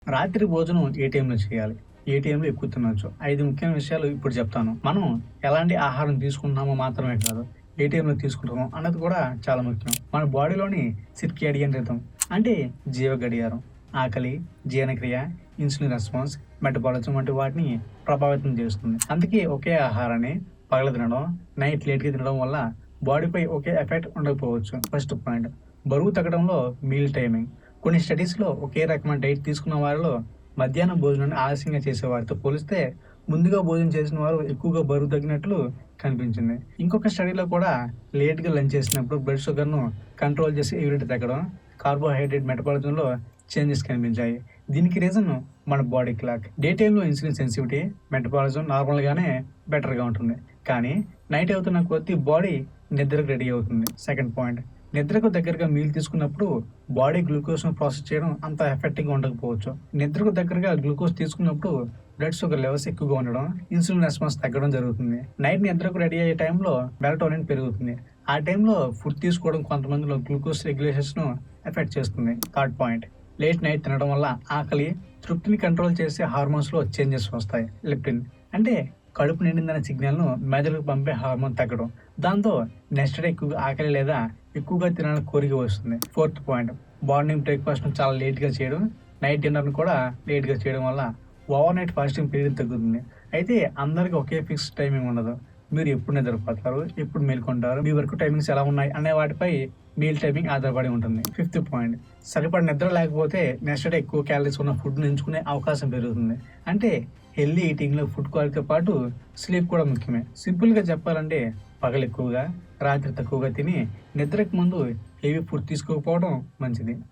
రాత్రి భోజనం ఏ టైంలో చేయాలి? ఏ టైంలో ఎక్కువ తినొచ్చు? 5 ముఖ్యమైన విషయాలు ఇప్పుడు చెప్తాను. మనం ఎలాంటి ఆహారం తీసుకుంటున్నామో మాత్రమే కాదు, ఏ టైంలో తీసుకుంటున్నామో అన్నది కూడా చాలా ముఖ్యం. మన బాడీలోని సిర్కేడియన్ రిథమ్ అంటే జీవ గడియారం, ఆకలి, జీర్ణక్రియ, ఇన్సులిన్ రెస్పాన్స్, మెటబాలిజం వంటి వాటిని ప్రభావితం చేస్తుంది. అందుకే ఒకే ఆహారాన్ని పగలు తినడం, నైట్ లేట్‌గా తినడం వల్ల బాడీపై ఒకే ఎఫెక్ట్ ఉండకపోవచ్చు. ఫస్ట్ పాయింట్, బరువు తగ్గడంలో మీల్ టైమింగ్. కొన్ని స్టడీస్‌లో ఒకే రకమైన డైట్ తీసుకున్న వారిలో మధ్యాహ్నం భోజనాన్ని ఆలస్యంగా చేసేవారితో పోలిస్తే ముందుగా భోజనం చేసిన వారు ఎక్కువగా బరువు తగ్గినట్లు కనిపించింది. ఇంకొక స్టడీలో కూడా లేట్‌గా లంచ్ చేసినప్పుడు బ్లడ్ షుగర్‌ను కంట్రోల్ చేసి ఎవిరిటీ తగ్గడం, కార్బోహైడ్రేట్ మెటబాలిజంలో చేంజెస్ కనిపించాయి. దీనికి రీజన్ మన బాడీ క్లాక్. డే టైమ్‌లో ఇన్సులిన్ సెన్సిటివిటీ, మెటబాలిజం నార్మల్‌గానే బెటర్‌గా ఉంటుంది. కానీ నైట్ అవుతున్న కొద్దీ బాడీ నిద్రకు రెడీ అవుతుంది. సెకండ్ పాయింట్, నిద్రకు దగ్గరగా మీల్ తీసుకున్నప్పుడు బాడీ గ్లూకోజ్‌ను ప్రాసెస్ చేయడం అంత ఎఫెక్టివ్‌గా ఉండకపోవచ్చు. నిద్రకు దగ్గరగా గ్లూకోజ్ తీసుకున్నప్పుడు బ్లడ్ షుగర్ లెవెల్స్ ఎక్కువగా ఉండడం, ఇన్సులిన్ రెస్పాన్స్ తగ్గడం జరుగుతుంది. నైట్ నిద్రకు రెడీ అయ్యే టైంలో మెలటోనిన్ పెరుగుతుంది. ఆ టైంలో ఫుడ్ తీసుకోవడం కొంతమందిలో గ్లూకోజ్ రెగ్యులేషన్స్‌ను ఎఫెక్ట్ చేస్తుంది. థర్డ్ పాయింట్, లేట్ నైట్ తినడం వల్ల ఆకలి, తృప్తిని కంట్రోల్ చేసే హార్మోన్స్‌లో చేంజెస్ వస్తాయి. లెప్టిన్ అంటే కడుపు నిండిందనే సిగ్నల్‌ను మెదడుకు పంపే హార్మోన్ తగ్గడం. దాంతో నెక్స్ట్ డే ఎక్కువగా ఆకలి లేదా ఎక్కువగా తినాలని కోరిక వస్తుంది. ఫోర్త్ పాయింట్, మార్నింగ్ బ్రేక్‌ఫాస్ట్‌ను చాలా లేట్‌గా చేయడం, నైట్ డిన్నర్‌ను కూడా లేట్‌గా చేయడం వల్ల ఓవర్ నైట్ ఫాస్టింగ్ పీరియడ్ తగ్గుతుంది. అయితే అందరికి ఒకే ఫిక్స్డ్ టైమింగ్ ఉండదు. మీరు ఎప్పుడు నిద్రపోతారు, ఎప్పుడు మేలుకుంటారు, మీ వర్క్ టైమింగ్స్ ఎలా ఉన్నాయి అనే వాటిపై మీల్ టైమింగ్ ఆధారపడి ఉంటుంది. ఫిఫ్త్ పాయింట్, సరిపడ నిద్ర లేకపోతే నెక్స్ట్ డే ఎక్కువ క్యాలరీస్ ఉన్న ఫుడ్‌ని ఎంచుకునే అవకాశం పెరుగుతుంది. అంటే హెల్తీ ఈటింగ్‌లో ఫుడ్ క్వాలిటీతో పాటు స్లీప్ కూడా ముఖ్యమే. సింపుల్‌గా చెప్పాలంటే పగలు ఎక్కువగా, రాత్రి తక్కువగా తిని నిద్రకు ముందు హెవీ ఫుడ్ తీసుకోకపోవడం మంచిది.